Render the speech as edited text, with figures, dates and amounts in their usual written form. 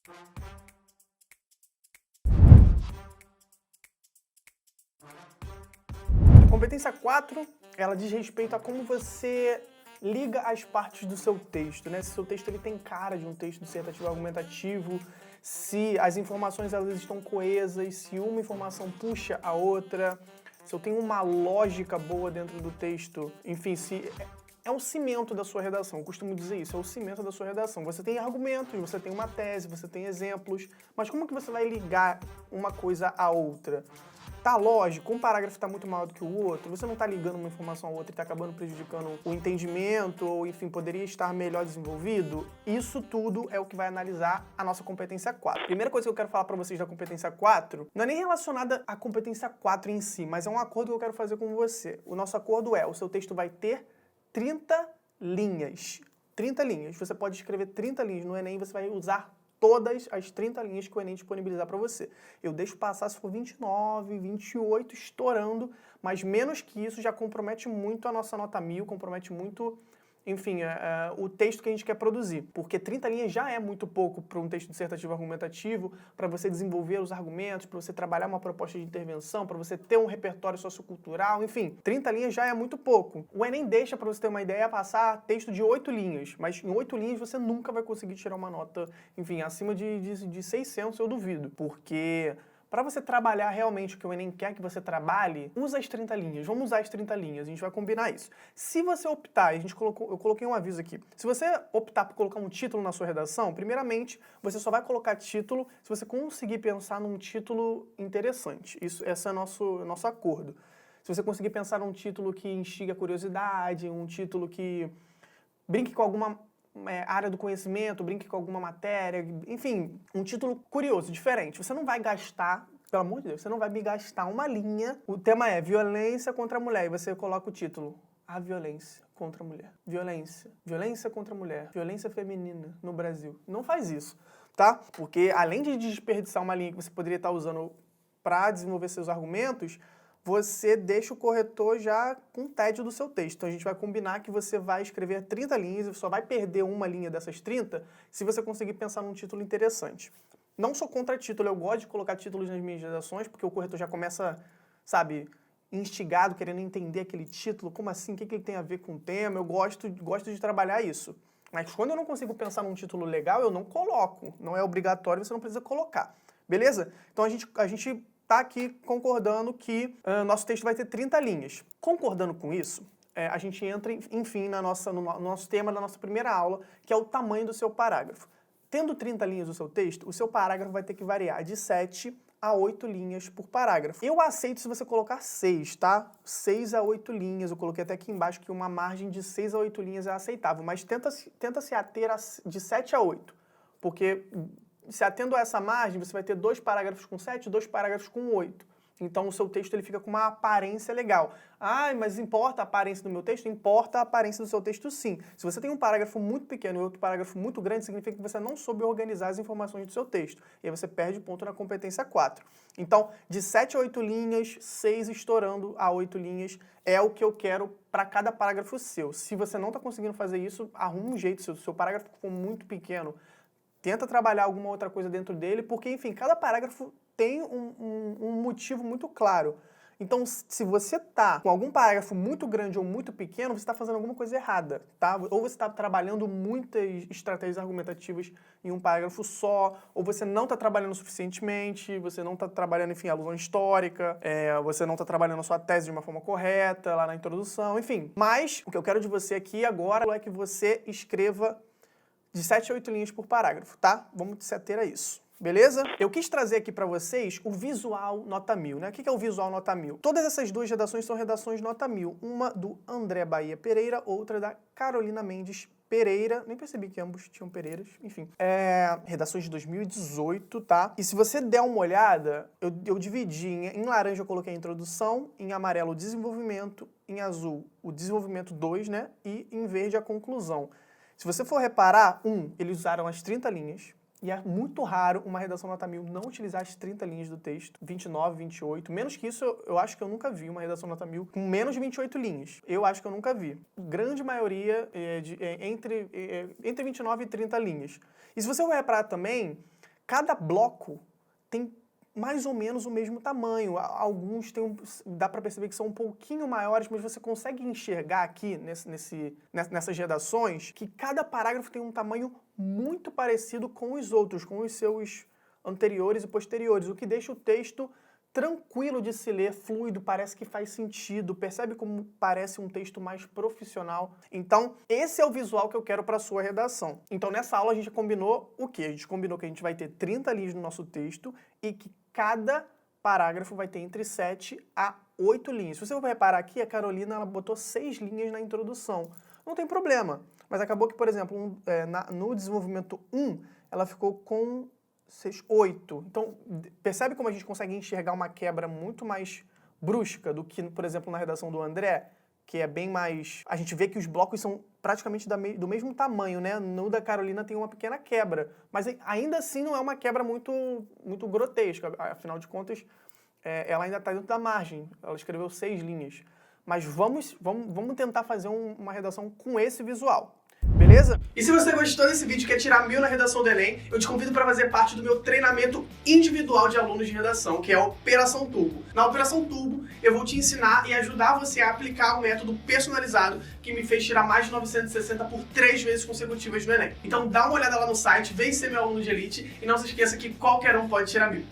A competência 4, ela diz respeito a como você liga as partes do seu texto, né? Se o seu texto ele tem cara de um texto dissertativo argumentativo, se as informações elas estão coesas, se uma informação puxa a outra, se eu tenho uma lógica boa dentro do texto, enfim, se é o cimento da sua redação, eu costumo dizer isso, é o cimento da sua redação. Você tem argumentos, você tem uma tese, você tem exemplos, mas como que você vai ligar uma coisa à outra? Tá lógico, um parágrafo tá muito maior do que o outro, você não tá ligando uma informação a outra e tá acabando prejudicando o entendimento, ou enfim, poderia estar melhor desenvolvido. Isso tudo é o que vai analisar a nossa competência 4. Primeira coisa que eu quero falar pra vocês da competência 4, não é nem relacionada à competência 4 em si, mas é um acordo que eu quero fazer com você. O nosso acordo é, o seu texto vai ter 30 linhas. 30 linhas. Você pode escrever 30 linhas no Enem, você vai usar todas as 30 linhas que o Enem disponibilizar para você. Eu deixo passar se for 29, 28, estourando, mas menos que isso já compromete muito a nossa nota 1000, compromete muito, enfim, o texto que a gente quer produzir. Porque 30 linhas já é muito pouco para um texto dissertativo argumentativo, para você desenvolver os argumentos, para você trabalhar uma proposta de intervenção, para você ter um repertório sociocultural, enfim, 30 linhas já é muito pouco. O Enem deixa, para você ter uma ideia, passar texto de 8 linhas, mas em 8 linhas você nunca vai conseguir tirar uma nota, enfim, acima de 600 eu duvido, porque para você trabalhar realmente o que o Enem quer que você trabalhe, usa as 30 linhas. Vamos usar as 30 linhas, a gente vai combinar isso. Se você optar, eu coloquei um aviso aqui, se você optar por colocar um título na sua redação, primeiramente, você só vai colocar título se você conseguir pensar num título interessante. Esse é nosso acordo. Se você conseguir pensar num título que instiga a curiosidade, um título que brinque com alguma área do conhecimento, brinque com alguma matéria, enfim, um título curioso, diferente. Você não vai gastar, pelo amor de Deus, você não vai me gastar uma linha. O tema é violência contra a mulher, e você coloca o título, a violência contra a mulher. Violência contra a mulher, violência feminina no Brasil. Não faz isso, tá? Porque além de desperdiçar uma linha que você poderia estar usando para desenvolver seus argumentos, você deixa o corretor já com tédio do seu texto. Então a gente vai combinar que você vai escrever 30 linhas e só vai perder uma linha dessas 30 se você conseguir pensar num título interessante. Não sou contra título, eu gosto de colocar títulos nas minhas redações, porque o corretor já começa, sabe, instigado, querendo entender aquele título, como assim, o que ele tem a ver com o tema, eu gosto de trabalhar isso. Mas quando eu não consigo pensar num título legal, eu não coloco. Não é obrigatório, você não precisa colocar. Beleza? Então a gente tá aqui concordando que nosso texto vai ter 30 linhas. Concordando com isso, a gente entra, enfim, no nosso tema da nossa primeira aula, que é o tamanho do seu parágrafo. Tendo 30 linhas do seu texto, o seu parágrafo vai ter que variar de 7 a 8 linhas por parágrafo. Eu aceito se você colocar 6, tá? 6 a 8 linhas, eu coloquei até aqui embaixo que uma margem de 6 a 8 linhas é aceitável, mas tenta se ater de 7 a 8, porque se atendo a essa margem, você vai ter 2 parágrafos com 7 e 2 parágrafos com 8. Então, o seu texto ele fica com uma aparência legal. Ah, mas importa a aparência do meu texto? Importa a aparência do seu texto, sim. Se você tem um parágrafo muito pequeno e outro parágrafo muito grande, significa que você não soube organizar as informações do seu texto. E aí você perde ponto na competência 4. Então, de 7 a 8 linhas, 6 estourando a 8 linhas, é o que eu quero para cada parágrafo seu. Se você não está conseguindo fazer isso, arruma um jeito. Se o seu parágrafo for muito pequeno, tenta trabalhar alguma outra coisa dentro dele, porque, enfim, cada parágrafo tem um motivo muito claro. Então, se você está com algum parágrafo muito grande ou muito pequeno, você está fazendo alguma coisa errada, tá? Ou você está trabalhando muitas estratégias argumentativas em um parágrafo só, ou você não está trabalhando suficientemente, você não está trabalhando, enfim, alusão histórica, você não está trabalhando a sua tese de uma forma correta, lá na introdução, enfim. Mas, o que eu quero de você aqui agora é que você escreva de 7 a 8 linhas por parágrafo, tá? Vamos se ater a isso. Beleza? Eu quis trazer aqui para vocês o visual nota 1000, né? O que é o visual nota 1000? Todas essas duas redações são redações nota 1000. Uma do André Bahia Pereira, outra da Carolina Mendes Pereira. Nem percebi que ambos tinham Pereiras, enfim. Redações de 2018, tá? E se você der uma olhada, eu dividi. Em laranja eu coloquei a introdução, em amarelo o desenvolvimento, em azul o desenvolvimento 2, né? E em verde a conclusão. Se você for reparar, eles usaram as 30 linhas, e é muito raro uma redação nota 1000 não utilizar as 30 linhas do texto, 29, 28. Menos que isso, eu acho que eu nunca vi uma redação nota 1000 com menos de 28 linhas. Eu acho que eu nunca vi. Grande maioria entre 29 e 30 linhas. E se você for reparar também, Cada bloco tem mais ou menos o mesmo tamanho. Alguns dá para perceber que são um pouquinho maiores, mas você consegue enxergar aqui nessas redações que cada parágrafo tem um tamanho muito parecido com os outros, com os seus anteriores e posteriores, o que deixa o texto tranquilo de se ler, fluido, parece que faz sentido, percebe como parece um texto mais profissional. Então, esse é o visual que eu quero para a sua redação. Então, nessa aula a gente combinou o quê? A gente combinou que a gente vai ter 30 linhas no nosso texto e que cada parágrafo vai ter entre 7 a 8 linhas. Se você for reparar aqui, a Carolina ela botou 6 linhas na introdução. Não tem problema, mas acabou que, por exemplo, no desenvolvimento 1, ela ficou com 8. Então, percebe como a gente consegue enxergar uma quebra muito mais brusca do que, por exemplo, na redação do André, que é bem mais... A gente vê que os blocos são praticamente do mesmo tamanho, né? No da Carolina tem uma pequena quebra, mas ainda assim não é uma quebra muito grotesca. Afinal de contas, ela ainda está dentro da margem. Ela escreveu 6 linhas. Mas vamos tentar fazer uma redação com esse visual. Beleza? E se você gostou desse vídeo e quer tirar 1000 na redação do Enem, eu te convido para fazer parte do meu treinamento individual de alunos de redação, que é a Operação Turbo. Na Operação Turbo, eu vou te ensinar e ajudar você a aplicar um método personalizado que me fez tirar mais de 960 por 3 vezes consecutivas no Enem. Então dá uma olhada lá no site, vem ser meu aluno de elite e não se esqueça que qualquer um pode tirar 1000.